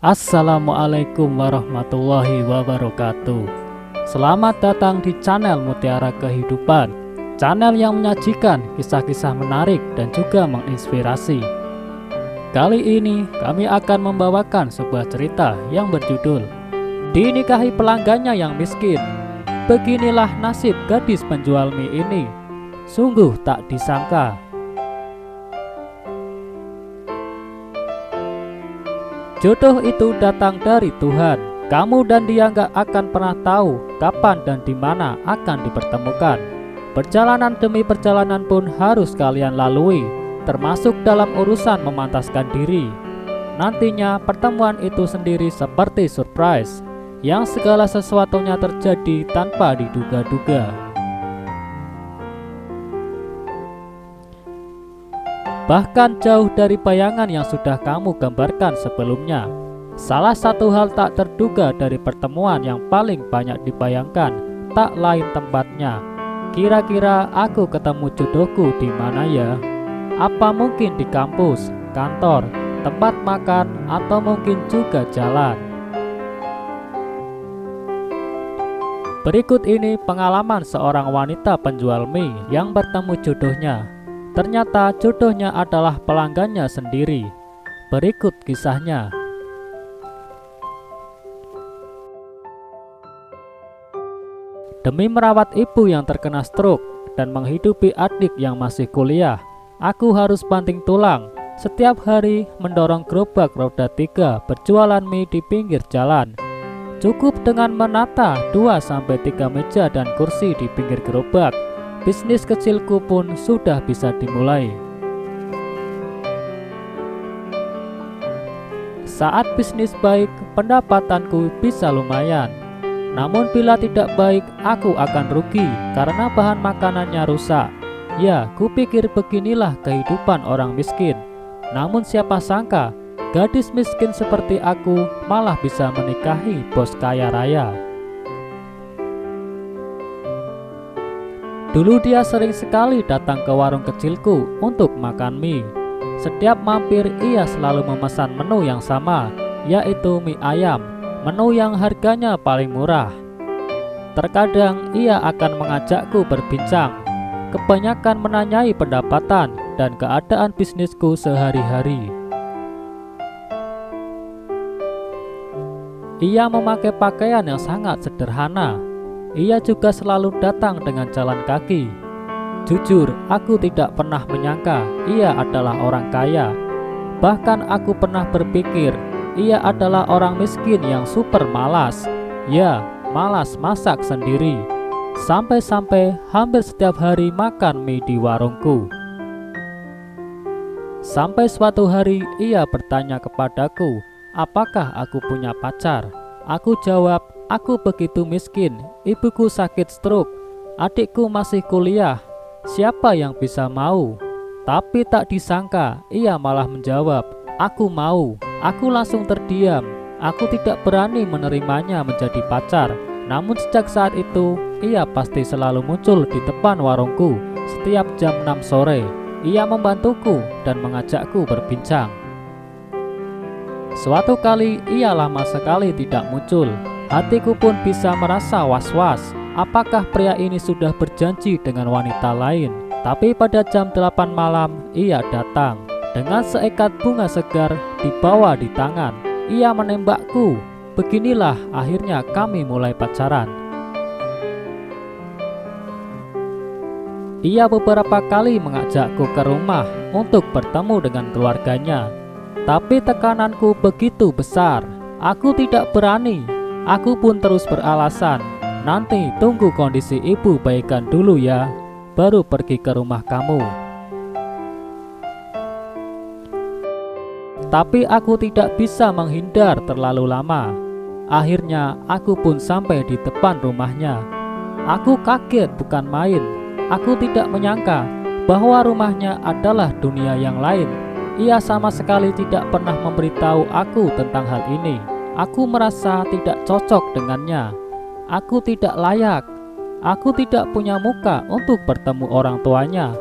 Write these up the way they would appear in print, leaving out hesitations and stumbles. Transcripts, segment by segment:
Assalamualaikum warahmatullahi wabarakatuh. Selamat datang di channel Mutiara Kehidupan, channel yang menyajikan kisah-kisah menarik dan juga menginspirasi. Kali ini kami akan membawakan sebuah cerita yang berjudul Dinikahi Pelanggannya yang Miskin. Beginilah nasib gadis penjual mie ini, sungguh tak disangka. Jodoh itu datang dari Tuhan. Kamu dan dia gak akan pernah tahu kapan dan di mana akan dipertemukan. Perjalanan demi perjalanan pun harus kalian lalui, termasuk dalam urusan memantaskan diri. Nantinya pertemuan itu sendiri seperti surprise, yang segala sesuatunya terjadi tanpa diduga-duga. Bahkan jauh dari bayangan yang sudah kamu gambarkan sebelumnya. Salah satu hal tak terduga dari pertemuan yang paling banyak dibayangkan tak lain tempatnya. Kira-kira aku ketemu jodohku di mana ya? Apa mungkin di kampus, kantor, tempat makan, atau mungkin juga jalan? Berikut ini pengalaman seorang wanita penjual mie yang bertemu jodohnya. Ternyata jodohnya adalah pelanggannya sendiri. Berikut kisahnya. Demi merawat ibu yang terkena stroke dan menghidupi adik yang masih kuliah, aku harus banting tulang setiap hari mendorong gerobak roda 3 berjualan mie di pinggir jalan. Cukup dengan menata 2-3 meja dan kursi di pinggir gerobak, bisnis kecilku pun sudah bisa dimulai. Saat bisnis baik, pendapatanku bisa lumayan. Namun bila tidak baik, aku akan rugi karena bahan makanannya rusak. Ya, kupikir beginilah kehidupan orang miskin. Namun siapa sangka, gadis miskin seperti aku malah bisa menikahi bos kaya raya. Dulu dia sering sekali datang ke warung kecilku untuk makan mie. Setiap mampir ia selalu memesan menu yang sama, yaitu mie ayam, menu yang harganya paling murah. Terkadang ia akan mengajakku berbincang, kebanyakan menanyai pendapatan dan keadaan bisnisku sehari-hari. Ia memakai pakaian yang sangat sederhana. Ia juga selalu datang dengan jalan kaki. Jujur, aku tidak pernah menyangka ia adalah orang kaya. Bahkan aku pernah berpikir ia adalah orang miskin yang super malas. Ya, malas masak sendiri. Sampai-sampai hampir setiap hari makan mie di warungku. Sampai suatu hari ia bertanya kepadaku, apakah aku punya pacar? Aku jawab, aku begitu miskin, ibuku sakit stroke, adikku masih kuliah, siapa yang bisa mau? Tapi tak disangka, ia malah menjawab, aku mau. Aku langsung terdiam, aku tidak berani menerimanya menjadi pacar. Namun sejak saat itu, ia pasti selalu muncul di depan warungku setiap jam 6 sore. Ia membantuku dan mengajakku berbincang. Suatu kali ia lama sekali tidak muncul. Hatiku pun bisa merasa was-was. Apakah pria ini sudah berjanji dengan wanita lain? Tapi pada jam 8 malam ia datang. Dengan seekat bunga segar dibawa di tangan. Ia menembakku. Beginilah akhirnya kami mulai pacaran. Ia beberapa kali mengajakku ke rumah untuk bertemu dengan keluarganya. Tapi tekananku begitu besar. Aku tidak berani. Aku pun terus beralasan, nanti tunggu kondisi ibu baikkan dulu ya, baru pergi ke rumah kamu. Tapi aku tidak bisa menghindar terlalu lama. Akhirnya aku pun sampai di depan rumahnya. Aku kaget bukan main. Aku tidak menyangka bahwa rumahnya adalah dunia yang lain. Ia sama sekali tidak pernah memberitahu aku tentang hal ini. Aku merasa tidak cocok dengannya. Aku tidak layak. Aku tidak punya muka untuk bertemu orang tuanya.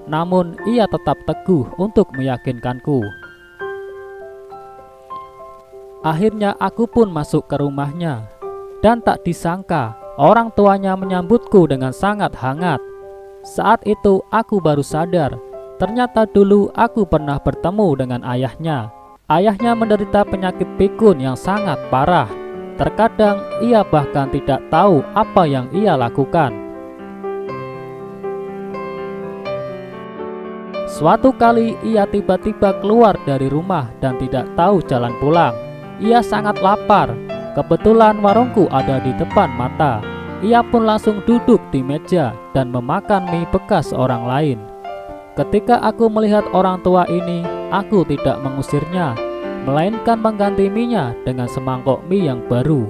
Namun ia tetap teguh untuk meyakinkanku. Akhirnya aku pun masuk ke rumahnya. Dan tak disangka, orang tuanya menyambutku dengan sangat hangat. Saat itu aku baru sadar, ternyata dulu aku pernah bertemu dengan ayahnya. Ayahnya menderita penyakit pikun yang sangat parah. Terkadang ia bahkan tidak tahu apa yang ia lakukan. Suatu kali ia tiba-tiba keluar dari rumah dan tidak tahu jalan pulang. Ia sangat lapar. Kebetulan warungku ada di depan mata. Ia pun langsung duduk di meja dan memakan mie bekas orang lain. Ketika aku melihat orang tua ini, aku tidak mengusirnya, melainkan mengganti mie-nya dengan semangkok mie yang baru.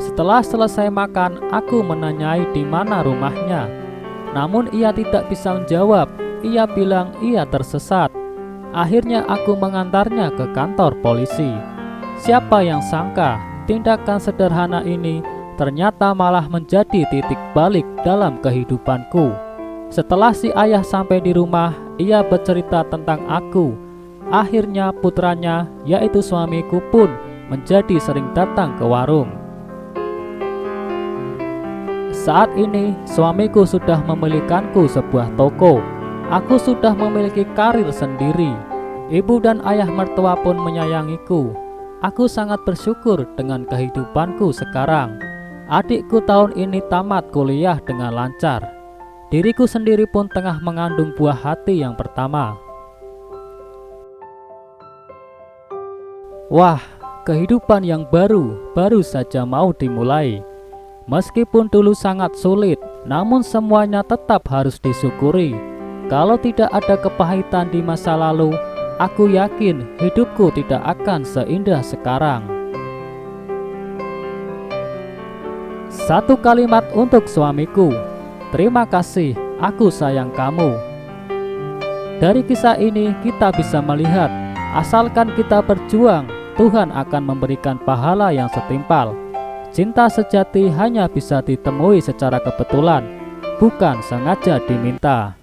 Setelah selesai makan, aku menanyai di mana rumahnya. Namun ia tidak bisa menjawab. Ia bilang ia tersesat. Akhirnya aku mengantarnya ke kantor polisi. Siapa yang sangka tindakan sederhana ini ternyata malah menjadi titik balik dalam kehidupanku. Setelah si ayah sampai di rumah, ia bercerita tentang aku. Akhirnya putranya, yaitu suamiku pun menjadi sering datang ke warung. Saat ini suamiku sudah memilikanku sebuah toko. Aku sudah memiliki karir sendiri. Ibu dan ayah mertua pun menyayangiku. Aku sangat bersyukur dengan kehidupanku sekarang. Adikku tahun ini tamat kuliah dengan lancar. Diriku sendiri pun tengah mengandung buah hati yang pertama. Wah, kehidupan yang baru saja mau dimulai. Meskipun dulu sangat sulit, namun semuanya tetap harus disyukuri. Kalau tidak ada kepahitan di masa lalu, aku yakin hidupku tidak akan seindah sekarang. Satu kalimat untuk suamiku. Terima kasih, aku sayang kamu. Dari kisah ini kita bisa melihat, asalkan kita berjuang, Tuhan akan memberikan pahala yang setimpal. Cinta sejati hanya bisa ditemui secara kebetulan, bukan sengaja diminta.